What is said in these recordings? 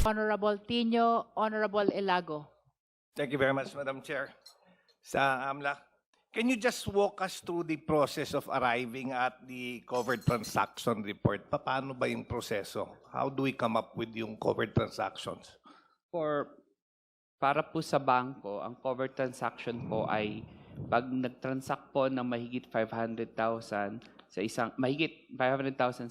Honorable Tino, Honorable Elago. Thank you very much, Madam Chair. Sa AMLA, can you just walk us through the process of arriving at the covered transaction report? Paano ba yung proseso? How do we come up with yung covered transactions? Para po sa bangko, ang covered transaction po ay pag nag-transact po ng mahigit 500,000 sa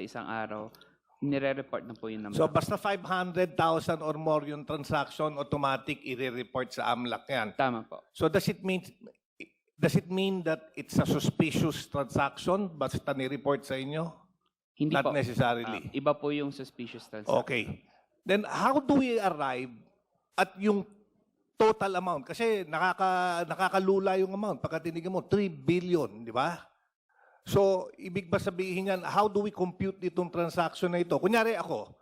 isang araw, nire-report na po yun naman. So basta 500,000 or more yung transaction, automatic i-report sa AMLAC yan. Tama po. So does it mean that it's a suspicious transaction basta ni-report sa inyo? Hindi Not po. necessarily. Iba po yung suspicious transaction. Okay. Then how do we arrive at yung total amount? Kasi nakakalula yung amount. Pagkatinig mo, 3 billion, di ba? So, ibig ba sabihin yan, how do we compute itong transaction na ito? Kunyari ako,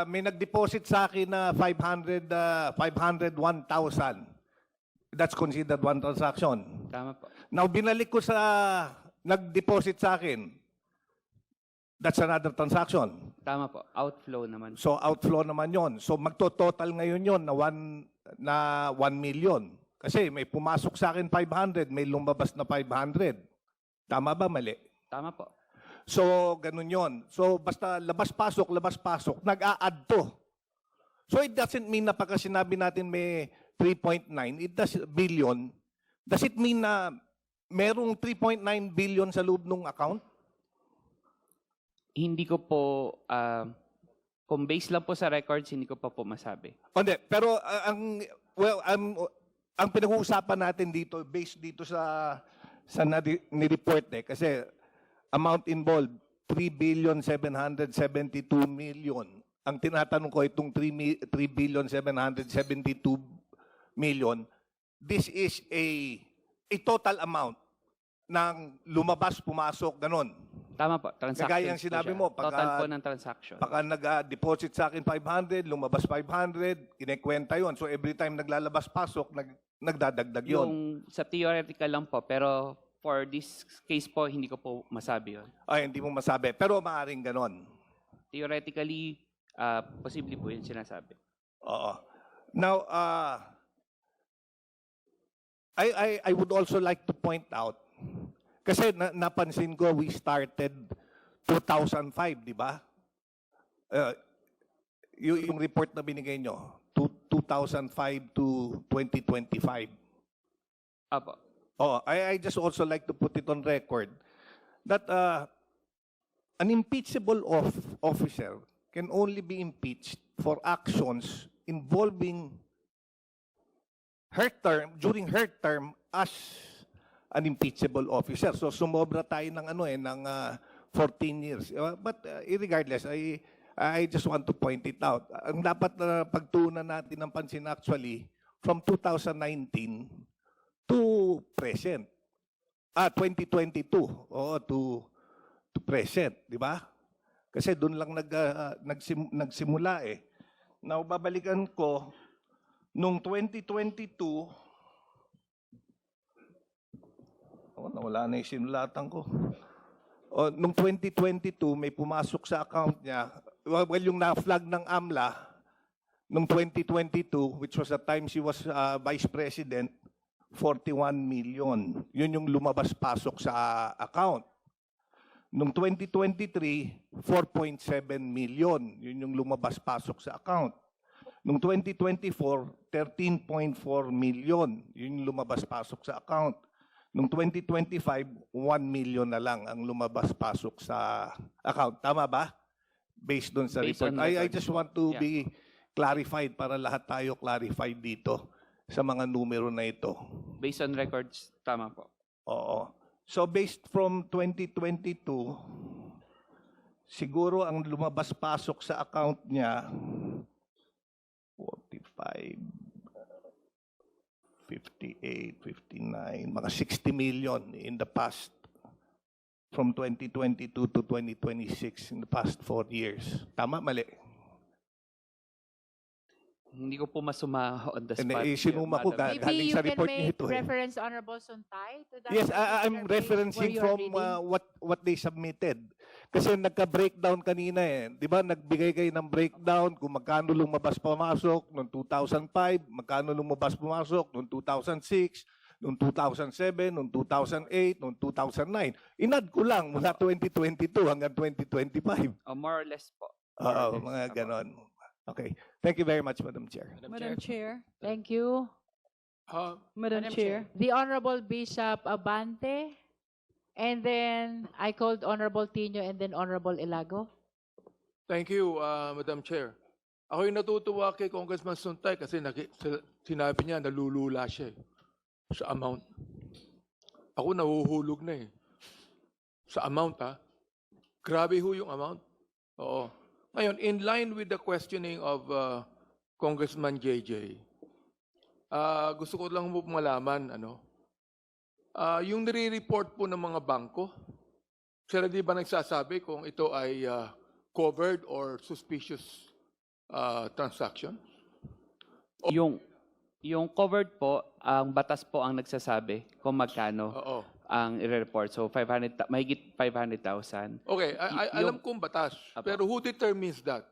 may nag-deposit sa akin na 501,000. That's considered one transaction. Tama po. Now, binalik ko sa nag-deposit sa akin. That's another transaction. Tama po. Outflow naman. So, outflow naman yon. So, magto-total ngayon yon na 1 million. Kasi may pumasok sa akin 500, may lumabas na 500. Tama ba? Mali? Tama po. So, ganun yon. So, basta labas-pasok, nag-a-add to. So, it doesn't mean na pagka sinabi natin may 3.9 billion, does it mean na merong 3.9 billion sa loob ng account? Hindi ko po, kung base lang po sa records, hindi ko pa po masabi. Hindi, pero ang pinag-uusapan natin dito, based dito sa ni-report kasi amount involved, 3,772,000,000. Ang tinatanong ko itong 3,772,000,000, this is a total amount ng lumabas, pumasok, ganon. Tama po. Transaction. Kagaya ang sinabi mo, total po ng transaction. Baka nag-deposit sa akin 500, lumabas 500, kinekwenta yon. So every time naglalabas-pasok, nagdadagdag yon. Yung sa theoretical lang po, pero for this case po, hindi ko po masabi yun. Ay, hindi mo masabi. Pero maaaring ganon. Theoretically, posible po yun sinasabi. Oo. Now, I would also like to point out, kasi napansin ko, we started 2005, di ba? Yung report na binigay nyo, 2005 to 2025. Apo. Oh, I just also like to put it on record that an impeachable officer can only be impeached for actions involving her term, during her term as an impeachable officer. So sumobra tayo ng 14 years. But regardless, I just want to point it out. Ang dapat na pagtuunan natin ng pansin actually from 2019 to present. 2022 to present, di ba? Kasi doon lang nagsimula eh. Now babalikan ko nung 2022. Nawala na yung sinulatan ko. Nung 2022, may pumasok sa account niya. Well, yung na-flag ng AMLA, nung 2022, which was the time she was Vice President, 41 million. Yun yung lumabas-pasok sa account. Nung 2023, 4.7 million. Yun yung lumabas-pasok sa account. Nung 2024, 13.4 million. Yun yung lumabas-pasok sa account. Noong 2025, 1 million na lang ang lumabas-pasok sa account. Tama ba? Based doon sa report. I just want to be clarified para lahat tayo clarified dito sa mga numero na ito. Based on records, tama po. Oo. So based from 2022, siguro ang lumabas-pasok sa account niya, 45, 58, 59, mga 60 million in the past, from 2022 to 2026, in the past 4 years. Tama, mali? Hindi ko po masuma on the And spot. sinuma ko Madam galing Chair. Maybe you sa can report niyo make ito eh. reference, Honorable Suntay, to that Yes, I'm particular page where referencing you're from reading. what they submitted. Kasi nagka-breakdown kanina eh. Di ba, nagbigay kayo ng breakdown kung magkano lumabas pumasok noong 2005, magkano lumabas pumasok noong 2006, noong 2007, noong 2008, noong 2009. Inad ko lang mula 2022 hanggang 2025. More or less po. Oo, More or less. mga Apo. ganon. Okay. Thank you very much, Madam Chair. Madam Chair. Thank you. Madam Chair. The Honorable Bishop Abante, and then I called Honorable Tino and then Honorable Ilago. Thank you, Madam Chair. Ako'y natutuwa kay Congressman Suntay kasi sinabi niya nalulula siya sa amount. Ako nahuhulog na eh. Sa amount ha. Grabe ho yung amount. Oo. Ngayon, in line with the questioning of Congressman JJ, gusto ko lang po malaman, yung nire-report po ng mga bangko, sila di ba nagsasabi kung ito ay covered or suspicious transaction? Yung covered po, ang batas po ang nagsasabi kung magkano Oo. ang i-report. So, mahigit 500,000. Okay, alam kong batas. Apo. Pero who determines that?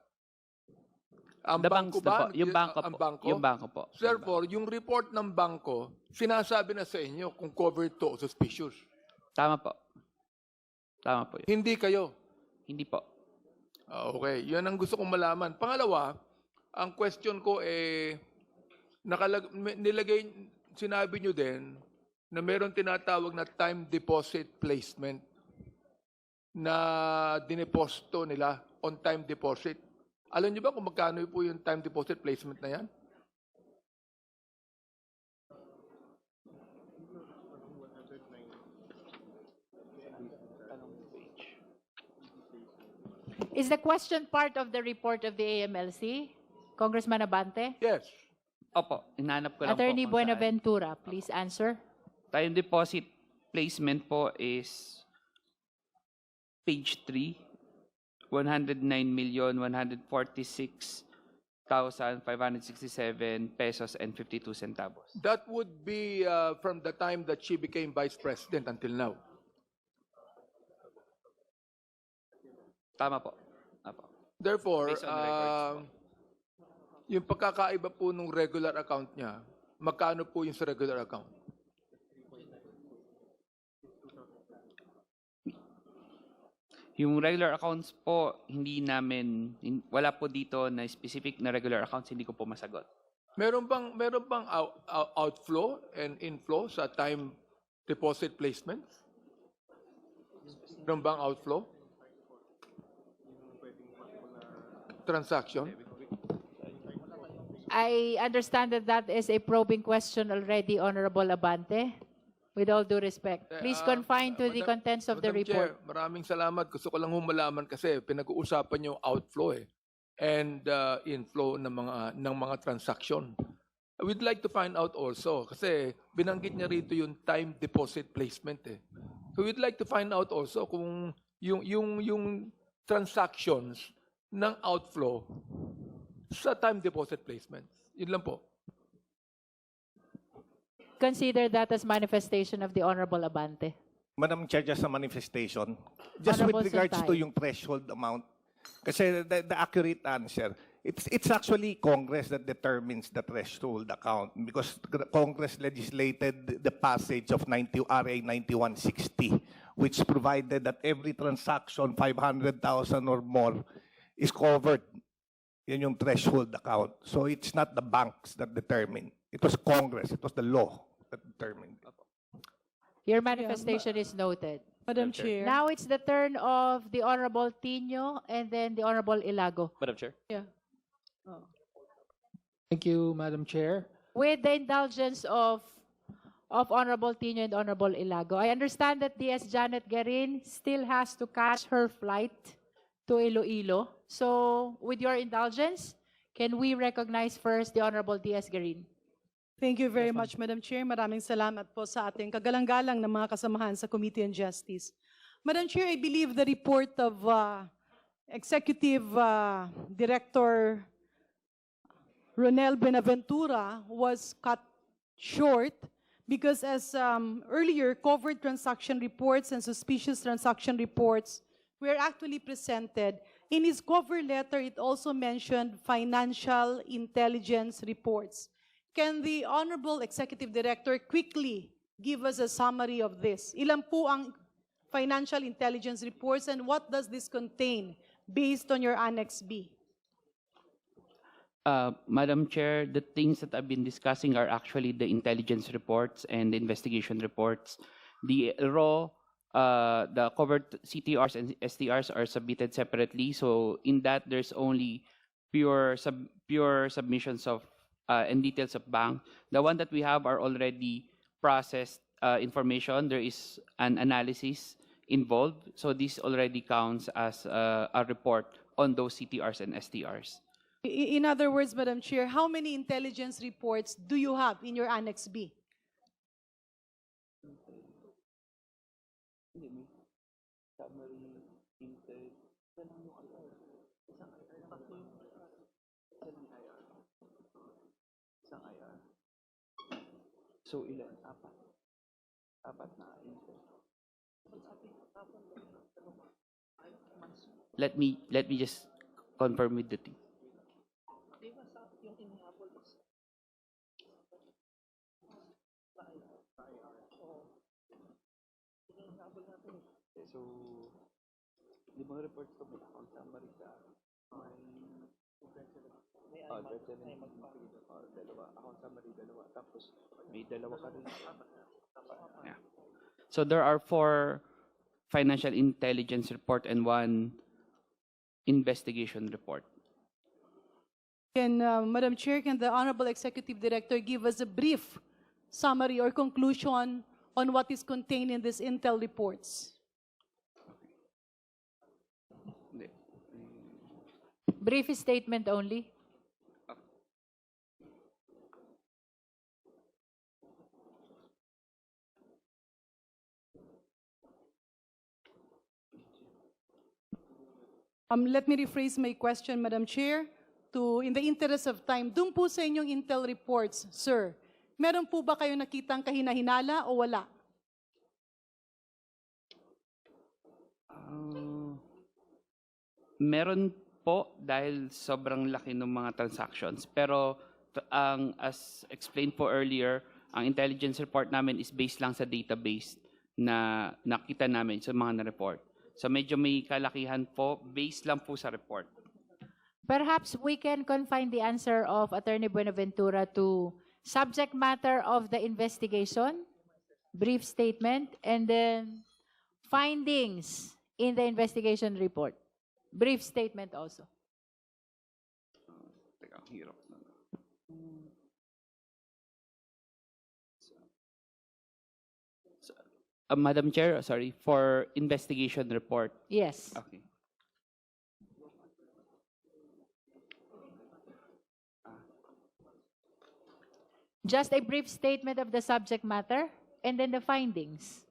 Ang The bangko banks na ba? po. Yung bangko Ang po. bangko? Yung bangko po. Therefore, yung report ng bangko, sinasabi na sa inyo kung covered to o suspicious. Tama po. Tama po yun. Hindi kayo. Hindi po. Okay, yun ang gusto kong malaman. Pangalawa, ang question ko sinabi nyo din na meron tinatawag na time deposit placement na dineposito nila on time deposit. Alam nyo ba kung magkano po yung time deposit placement na yan? Is the question part of the report of the AMLC? Congressman Abante? Yes. Opo, inanap ko lang Attorney po kung saan. Buenaventura, please answer. Time deposit placement po is page 3, 109,146,567 pesos and 52 centavos. That would be from the time that she became vice president until now. Tama po. Apo. Therefore, Based on records po. yung pagkakaiba po nung regular account niya, magkano po yung sa regular account? Yung regular accounts po, wala po dito na specific na regular accounts, hindi ko po masagot. Meron bang outflow and inflow sa time deposit placements? Meron bang outflow? Transaction? I understand that that is a probing question already, Honorable Abante. With all due respect, please confine to the contents of the Madam report. Chair, maraming salamat. Gusto ko lang humalaman kasi pinag-uusapan yung outflow and inflow ng mga transaction. I would like to find out also kasi binanggit niya rito yung time deposit placement So we'd like to find out also kung yung transactions ng outflow sa time deposit placements. Yun lang po. Consider that as manifestation of the Honorable Abante. Madam Chair, just a manifestation. Just Honorable with regards to Suntay. yung threshold amount, kasi the accurate answer, it's actually Congress that determines the threshold account because Congress legislated the passage of RA 9160, which provided that every transaction 500,000 or more is covered. Yun yung threshold account. So it's not the banks that determine. It was Congress. It was the law that determined. Your manifestation is noted. Madam Chair. Now it's the turn of the Honorable Tino and then the Honorable Ilago. Madam Chair. Thank you, Madam Chair. With the indulgence of Honorable Tino and Honorable Ilago, I understand that DS Janet Garin still has to catch her flight to Iloilo. So, with your indulgence, can we recognize first the Honorable DS Garin? Thank you very much, Madam Chair. Maraming salamat po sa ating kagalang-galang ng mga kasamahan sa Committee on Justice. Madam Chair, I believe the report of Executive Director Ronel Benaventura was cut short because as earlier, covered transaction reports and suspicious transaction reports were actually presented. In his cover letter, it also mentioned financial intelligence reports. Can the Honorable Executive Director quickly give us a summary of this? Ilan po ang financial intelligence reports and what does this contain based on your Annex B? Madam Chair, the things that I've been discussing are actually the intelligence reports and the investigation reports. The raw, the covered CTRs and STRs are submitted separately. So in that, there's only pure submissions of and details of bank. The one that we have are already processed information. There is an analysis involved. So this already counts as a report on those CTRs and STRs. In other words, Madam Chair, how many intelligence reports do you have in your Annex B? So ilan? Apat. Apat na. Let me just confirm with the team. So, limang reports ko may account summary ka. Dalawa. Account summary, dalawa. Tapos, may dalawa ka rin. Yeah. So, there are 4 financial intelligence report and 1 investigation report. Can, Madam Chair, can the Honorable Executive Director give us a brief summary or conclusion on what is contained in these intel reports? Brief statement only. Let me rephrase my question, Madam Chair, in the interest of time. Doon po sa inyong intel reports, sir, meron po ba kayo nakitang kahina-hinala o wala? Meron po dahil sobrang laki ng mga transactions. Pero as explained po earlier, ang intelligence report namin is based lang sa database na nakita namin sa mga na-report. So medyo may kalakihan po, based lang po sa report. Perhaps we can confine the answer of Attorney Buenaventura to subject matter of the investigation, brief statement, and then findings in the investigation report. Brief statement also. Teka, ang hirap na. Madam Chair, sorry, for investigation report. Yes. Okay. Just a brief statement of the subject matter and then the findings.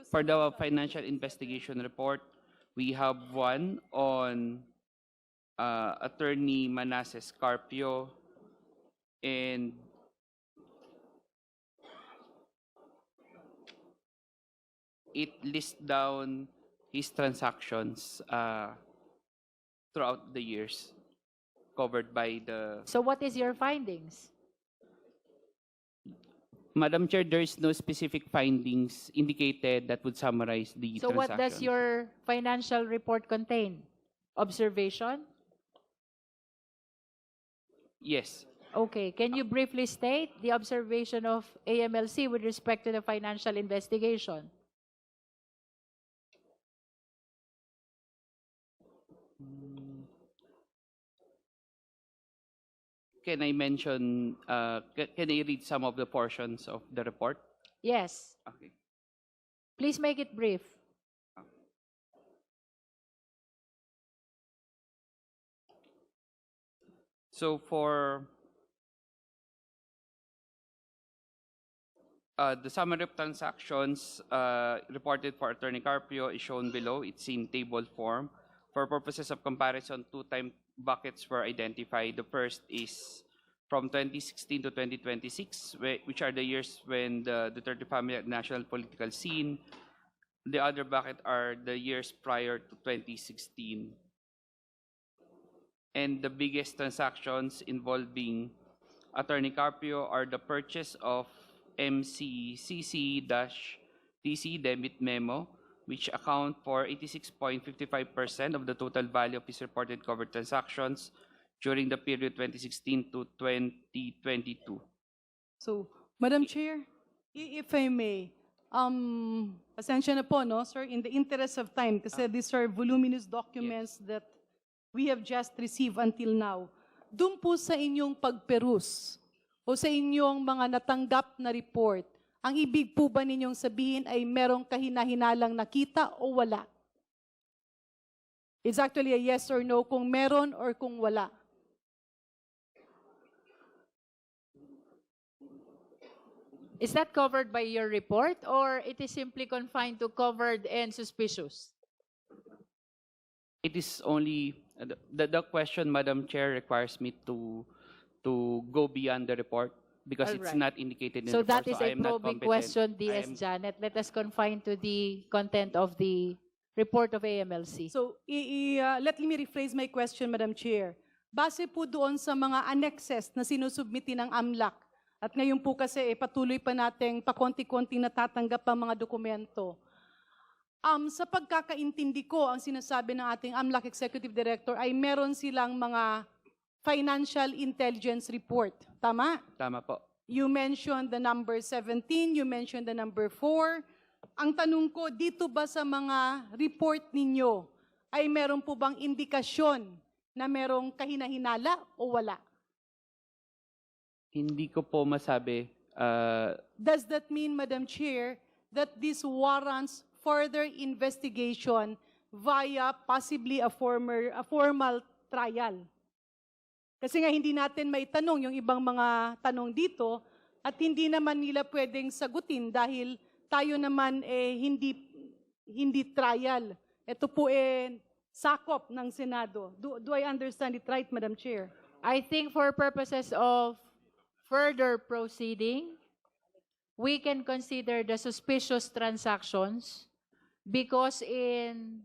For the financial investigation report, we have one on Attorney Manasseh Carpio, and it lists down his transactions throughout the years covered by the... So what is your findings? Madam Chair, there is no specific findings indicated that would summarize the So what does transactions. your financial report contain? Observation? Yes. Okay. Can you briefly state the observation of AMLC with respect to the financial investigation? Can I mention, can I read some of the portions of the report? Yes. Okay. Please make it brief. So for The summary of transactions reported for Attorney Carpio is shown below. It's in table form. For purposes of comparison, two time buckets were identified. The first is from 2016 to 2026, which are the years when the Duterte family had national political scene. The other bucket are the years prior to 2016. And the biggest transactions involving Attorney Carpio are the purchase of MCCC-TC debit memo, which account for 86.55% of the total value of his reported covered transactions during the period 2016 to 2022. So, Madam Chair, if I may, pasensya na po, no, sir, in the interest of time, kasi these are voluminous documents that we have just received until now. Doon po sa inyong pagperus o sa inyong mga natanggap na report, ang ibig po ba ninyong sabihin ay merong kahina-hinalang nakita o wala? It's actually a yes or no kung meron or kung wala. Is that covered by your report, or it is simply confined to covered and suspicious? It is only, the question, Madam Chair, requires me to go beyond the report because it's Alright. not indicated in So the report. that is I a am not probing competent. question, I DS am- Janet. Let us confine to the content of the report of AMLC. So, let me rephrase my question, Madam Chair. Base po doon sa mga annexes na sinusubmiti ng AMLAC, at ngayon po kasi patuloy pa nating pakonti-konti natatanggap ang mga dokumento. Sa pagkakaintindi ko, ang sinasabi ng ating AMLAC Executive Director ay meron silang mga financial intelligence report. Tama? Tama po. You mentioned the number 17, you mentioned the number 4. Ang tanong ko, dito ba sa mga report ninyo ay meron po bang indikasyon na merong kahinahinala o wala? Hindi ko po masabi. Does that mean, Madam Chair, that this warrants further investigation via possibly a formal trial? Kasi nga hindi natin may tanong yung ibang mga tanong dito at hindi naman nila pwedeng sagutin dahil tayo naman hindi trial. Ito po sakop ng Senado. Do I understand it right, Madam Chair? I think for purposes of further proceeding, we can consider the suspicious transactions because in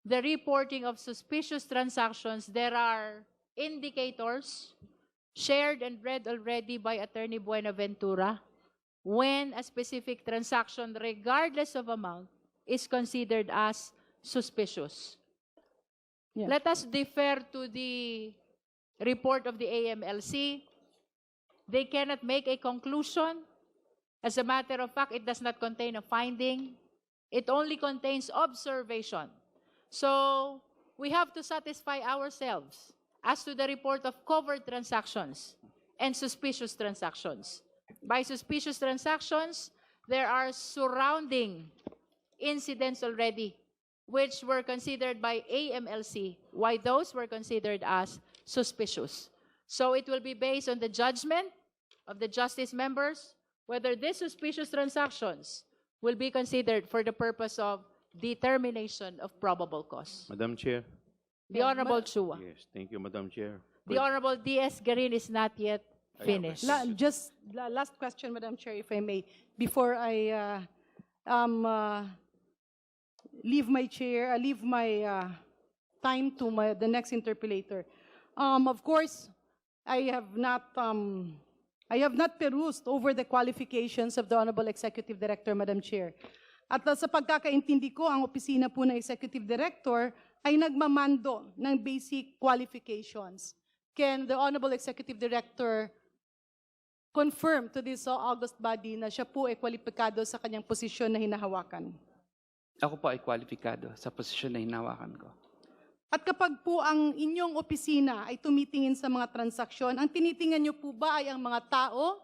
the reporting of suspicious transactions, there are indicators shared and read already by Attorney Buenaventura when a specific transaction, regardless of amount, is considered as suspicious. Yeah. Let us defer to the report of the AMLC. They cannot make a conclusion. As a matter of fact, it does not contain a finding. It only contains observation. So we have to satisfy ourselves as to the report of covered transactions and suspicious transactions. By suspicious transactions, there are surrounding incidents already which were considered by AMLC, why those were considered as suspicious. So it will be based on the judgment of the justice members whether these suspicious transactions will be considered for the purpose of determination of probable cause. Madam Chair. The Honorable Chua. Yes, thank you, Madam Chair. The Honorable DS Garin is not yet finished. Last question, Madam Chair, if I may, before I leave my chair, leave my time to the next interpellator. Of course, I have not perused over the qualifications of the Honorable Executive Director, Madam Chair. At sa pagkakaintindi ko, ang opisina po ng Executive Director ay nagmamando ng basic qualifications. Can the Honorable Executive Director confirm to this august body na siya po ay kwalipikado sa kanyang posisyon na hinahawakan? Ako po ay kwalipikado sa posisyon na hinawakan ko. At kapag po ang inyong opisina ay tumitingin sa mga transaksyon, ang tinitingnan niyo po ba ay ang mga tao?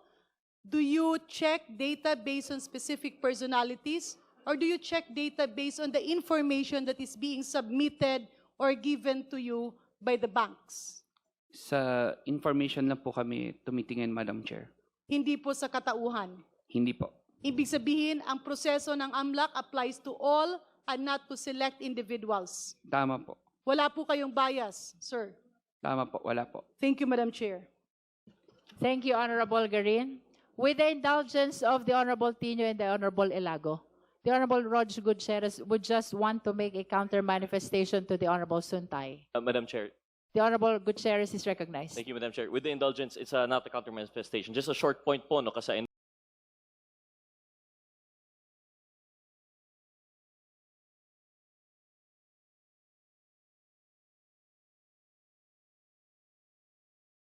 Do you check data based on specific personalities? Or do you check data based on the information that is being submitted or given to you by the banks? Sa information lang po kami tumitingin, Madam Chair. Hindi po sa katauhan. Hindi po. Ibig sabihin, ang proseso ng AMLAC applies to all and not to select individuals. Tama po. Wala po kayong bias, sir. Tama po. Wala po. Thank you, Madam Chair. Thank you, Honorable Garin. With the indulgence of the Honorable Tino and the Honorable Ilago, the Honorable Rog Gutierrez would just want to make a counter manifestation to the Honorable Suntay. Madam Chair, The Honorable Gutierrez is recognized. thank you, Madam Chair. With the indulgence, it's not a counter manifestation. Just a short point po, no, kasi